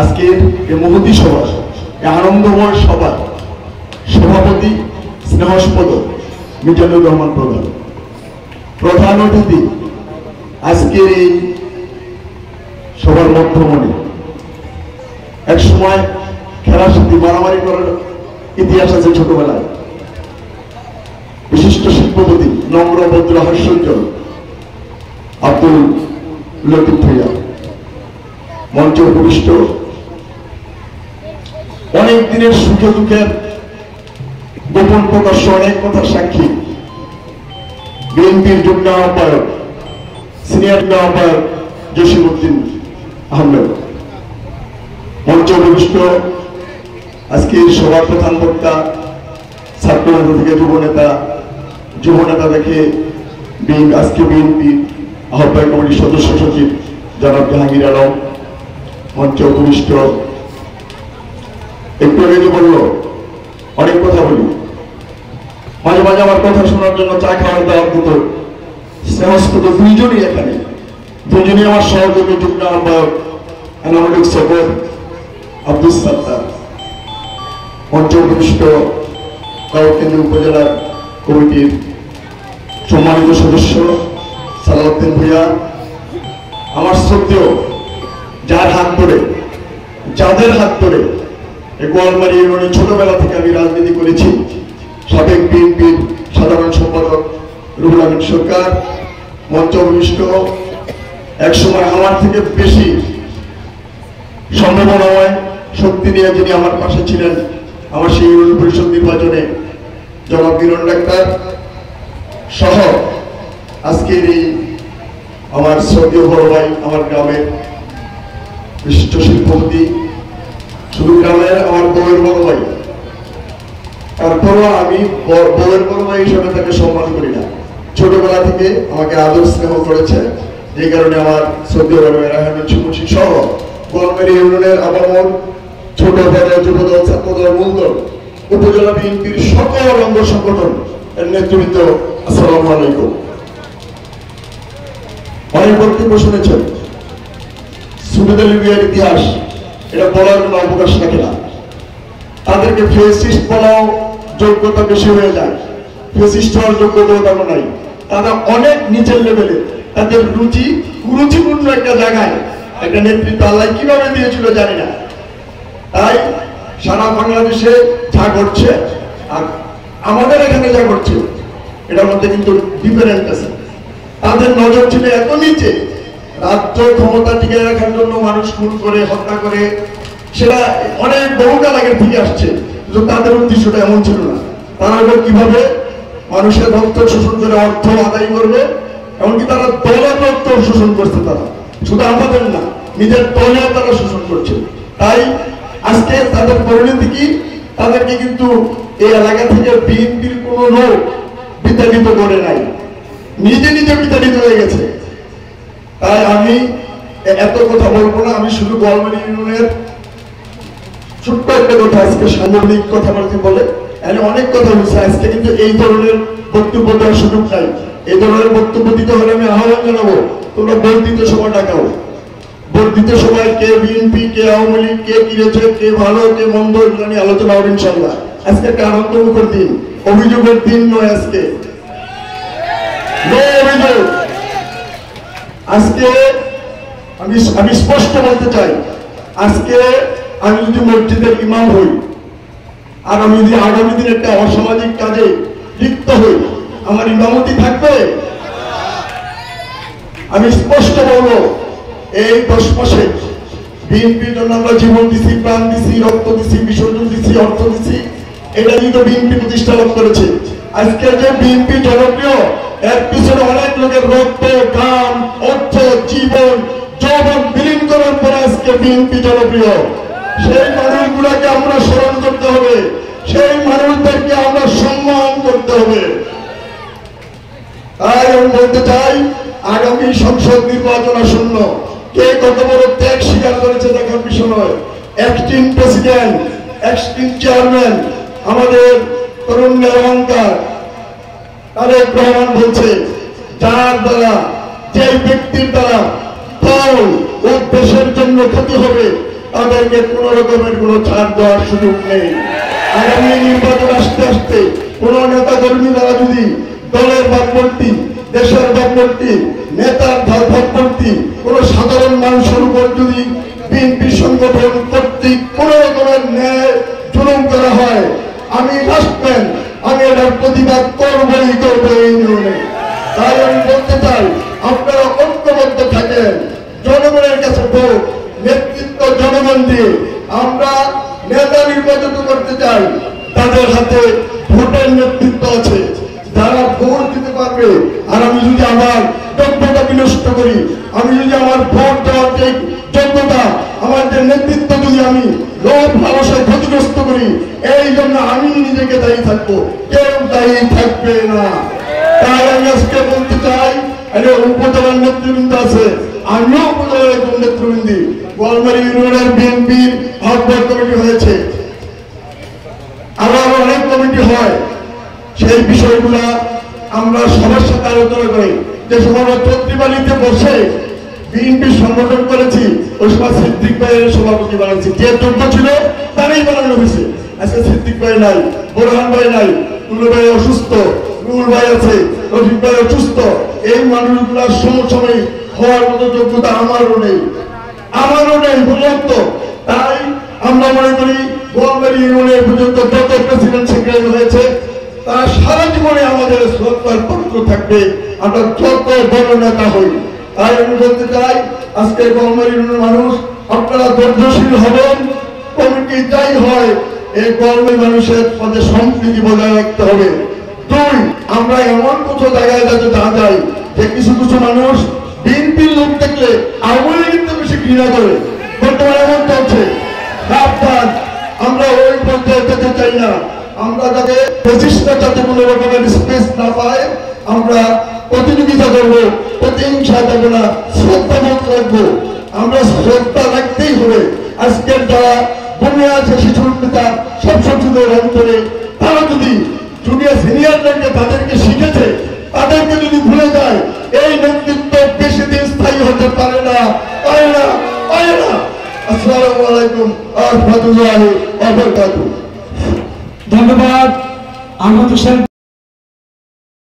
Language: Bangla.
আজকের এই মহতী সভা, এই আনন্দময় সভা সভাপতি স্নেহস্পদ মিজানুর রহমান প্রধান, প্রধান অতিথি আজকের এই সবার মধ্যমণি, এক সময় খেলার সাথে মারামারি করার ইতিহাস আছে ছোটবেলায়, বিশিষ্ট শিল্পপতি নম্র ভদ্র হাস্যোজ্জ্বল আব্দুল লতিফ ভূঁইয়া, মঞ্চ উপবিষ্ট অনেক দিনের সুখে দুঃখের গোপন প্রকাশ্য অনেক কথার সাক্ষী বিএনপির যুগ্ম আহ্বায়ক সিনিয়র আহ্বায়ক জসিমউদ্দিন আহমেদ, মঞ্চ উপবিষ্ট আজকে সভার প্রধান বক্তা ছাত্র নেতা থেকে যুব নেতা দেখে আজকে বিএনপি আহ্বায়ক কমিটির সদস্য সচিব জনাব জাহাঙ্গীর আলম, মঞ্চ উপবিষ্ট একটু আগে যে বলল অনেক কথা বলি, মাঝে মাঝে আমার কথা শোনার জন্য চা খাওয়ার দেওয়ার মতো স্নেহস্পদ দুইজনই এখানে, দুজনই আমার সহযোগী যুগ্ম আহ্বায়ক এনামুল সফর আব্দুল সাত্তার, মঞ্চ উপবিষ্ট রাউরকেন্দ্র উপজেলার কমিটির সম্মানিত সদস্য সালাউদ্দিন ভূঁইয়া, আমার শ্রদ্ধেয় যাদের হাত ধরে গোয়ালমারি ইউনিয়নে ছোটবেলা থেকে আমি রাজনীতি করেছি, সাবেক বিএনপির সাধারণ সম্পাদক রুহুল আমিন সরকার, মঞ্চ উপবিষ্ট একসময় আমার থেকে বেশি সম্ভাবনাময় শক্তি নিয়ে যিনি আমার পাশে ছিলেন আমার সেই ইউনিয়ন পরিষদ নির্বাচনে জনাব বিরন ডাক্তার সহ আজকের এই আমার শ্রদ্ধেয় বড় ভাই, আমার গ্রামের বিশিষ্ট শিল্পপতি, শুধু গ্রামের আমার বউয়ের বড় ভাই, তারপরও আমি বউয়ের বড় ভাই হিসেবে তাকে সম্মান করি না, ছোটবেলা থেকে আমাকে আদর স্নেহ করেছে, এই কারণে আমার শ্রদ্ধেয় বড় ভাই রায়হানুল সুমুশি সহ গোয়ালমারি ইউনিয়নের আবামর ছোট বড় যুবদল ছাত্রদল মূলদল উপজেলা বিএনপির সকল অঙ্গ সংগঠন এর নেতৃবৃন্দ, আসসালামু আলাইকুম। অনেক বক্তব্য শুনেছেন, সুবেদার লিবিয়ার ইতিহাস এটা বলার কোনো অবকাশ রাখে না, তাদেরকে ফেসিস্ট বলাও যোগ্যতা বেশি হয়ে যায়, ফেসিস্ট হওয়ার যোগ্যতাও তেমন নাই, তারা অনেক নিচের লেভেলে তাদের কুরুচিপূর্ণ একটা জায়গায় একটা নেতৃত্ব আল্লাহ কিভাবে দিয়েছিল জানি না, তাই সারা বাংলাদেশে যা ঘটছে আর আমাদের এখানে যা ঘটছে এটার মধ্যে কিন্তু ডিফারেন্ট আছে। তাদের নজর ছিল এত নিচে, রাজ্য ক্ষমতা টিকে রাখার জন্য মানুষ খুন করে হত্যা করে, সেটা অনেক বহুকাল আগের থেকে আসছে, কিন্তু তাদের উদ্দেশ্যটা এমন ছিল না। তারা কিভাবে মানুষের রক্ত শোষণ করে অর্থ আদায় করবে, এমনকি তারা দলের রক্ত শোষণ করছে, তারা শুধু আমাদের না নিজের দলেও তারা শোষণ করছে। তাই আজকে তাদের পরিণতি কি, তাদেরকে কিন্তু এই এলাকা থেকে বিএনপির কোন লোক বিতাড়িত করে নাই, নিজে বিতাড়িত হয়ে গেছে। তাই আমি এত কথা বলবো না, আমি শুধু গোয়ালমারি ইউনিয়নের ছোট্ট একটা কথা আজকে সাংগঠনিক কথা বলে অনেক কথা বলছে, আজকে কিন্তু এই ধরনের বক্তব্য দেওয়ার সুযোগ নাই। এই ধরনের বক্তব্য দিতে হলে আমি আহ্বান জানাবো, তোমরা বর্ধিত সভা ডাকাও, বর্ধিত সভায় কে বিএনপি কে আওয়ামী লীগ কে কিরেছে কে ভালো কে মন্দ এগুলো নিয়ে আলোচনা হবে ইনশাল্লাহ। আজকে একটা আনন্দমুখর দিন, অভিযোগের দিন নয় আজকে, অভিযোগ। আজকে আমি স্পষ্ট বলতে চাই, আজকে আমি যদি মসজিদের ইমাম হই আর আমি যদি আগামী দিন একটা অসামাজিক কাজে লিপ্ত হই, আমার ইমামতি থাকবে? আমি স্পষ্ট বলবো, এই 10 মাসে বিএনপির জন্য আমরা জীবন দিছি, প্রাণ দিছি, রক্ত দিছি, বিসর্জন দিছি, অর্থ দিছি, এটা কিন্তু বিএনপি প্রতিষ্ঠা লাভ করেছে। আজকে যে বিএনপি জনপ্রিয়, এর পিছনে অনেক লোকের রক্ত, ঘাম, অর্থ, জীবন, যৌবন বিলীন করার পরে আজকে বিএনপি জনপ্রিয়। সেই মানুষগুলোকে আমরা স্মরণ করতে হবে, সেই মানুষদেরকে আমরা সম্মান করতে হবে। তাই আমি বলতে চাই, আগামী সংসদ নির্বাচন আসন্ন, কে কত বড় ত্যাগ স্বীকার করেছে দেখার বিষয় নয়। অ্যাক্টিং প্রেসিডেন্ট, অ্যাক্টিং চেয়ারম্যান আমাদের তরুণের অহংকার তারেক রহমান বলছে, যার দ্বারা, যে ব্যক্তির দ্বারা দল ও দেশের জন্য ক্ষতি হবে তাদেরকে কোন রকমের কোন ছাড় দেওয়ার সুযোগ নেই। আগামী নির্বাচন আসতে আসতে কোন নেতা কর্মী দ্বারা যদি দলের ভাবমূর্তি, দেশের ভাবমূর্তি, নেতার ভাবমূর্তি কোন সাধারণ মানুষের উপর যদি বিএনপি সংগঠন কর্তৃক কোন রকমের ন্যায় জুলুম করা হয়, আমি রাষ্ট্রম্যান, আমি এটার প্রতিবাদ করবই করবো এই নিয়মে। তাই আমি বলতে চাই, আপনারা ঐক্যবদ্ধ থাকেন। জনগণের কাছে ভোট, নেতৃত্ব জনগণ দিয়ে আমরা নেতা নির্বাচিত করতে চাই। তাদের হাতে ভোটের নেতৃত্ব আছে, যারা ভোট দিতে পারবে। আর আমি যদি আমার যোগ্যতা বিনষ্ট করি, আমি যদি আমার ভোট দেওয়ার যে যোগ্যতা, আমার যে নেতৃত্ব যদি আমি লোভ লালসায় ক্ষতিগ্রস্ত করি, এই জন্য আমি নিজেকে দায়ী থাকবো, কেউ দায়ী থাকবে না। তাই আমি আজকে বলতে চাই, উপজেলার নেতৃবৃন্দ আছে, আমিও উপজেলার একজন নেতৃবৃন্দি। গোয়ালমারী ইউনিয়নের বিএনপির আহ্বায়ক কমিটি হয়েছে, আরো অনেক কমিটি হয়। সেই বিষয়গুলা আমরা সবার সাথে আলোচনা করি। যে সময় চৌত্রিবাড়িতে বসে বিএনপি সংগঠন করেছি, ওই সময় সিদ্দিক ভাইয়ের সভাপতি বানাচ্ছি। যে যোগ্য ছিল তারাই বানানো হয়েছে। আজকে সিদ্দিক ভাই নাই, বোরহান ভাই নাই, টুলু ভাই অসুস্থ, রুল ভাই আছে, রফিক ভাই অসুস্থ। এই মানুষগুলার সময় হওয়ার মতো যোগ্যতা আমারও নেই, বললাম তো। তাই আমরা মনে করি গোয়ালমারী ইউনিয়নের পর্যন্ত যত প্রেসিডেন্ট সেক্রেটারি হয়েছে, তারা সারা জীবনে আমাদের শ্রদ্ধার পাত্র থাকবে, আমরা যত বড় নেতা হই। তাই আমি বলতে চাই, আজকে গোয়ালমারী ইউনিয়নের মানুষ, আপনারা ধৈর্যশীল হবেন। কমিটি যাই হয়, এই গোয়ালমারী মানুষের মধ্যে সম্প্রীতি বজায় রাখতে হবে। দুই, আমরা এমন কিছু জায়গায় যাতে না যাই যে কিছু কিছু মানুষ বিএনপির লোক দেখলে আওয়ামী লীগকে বেশি ঘৃণা করে। বর্তমানে এমন চলছে, আমরা ওই পর্যায়ে যেতে চাই না। আমরা যাতে প্রতিষ্ঠা যাতে কোনো রকমের স্পেস না পায়, আমরা প্রতিযোগিতা করবো, প্রতিহিংসা যাবো না, শ্রদ্ধাবোধ রাখবো। আমরা শ্রদ্ধা রাখতেই হবে। আজকের যারা বনে আছে শিশুর পিতা, সব শিশুদের অন্তরে, তারা যদি জুনিয়র সিনিয়রদেরকে তাদেরকে শিখেছে, তাদেরকে যদি ভুলে যায়, এই নেতৃত্ব বেশি দিন স্থায়ী হতে পারে না। আসসালামু আলাইকুম ওয়া রাহমাতুল্লাহি ওয়া বারাকাতুহু। ধন্যবাদ। আহমদ হোসেন।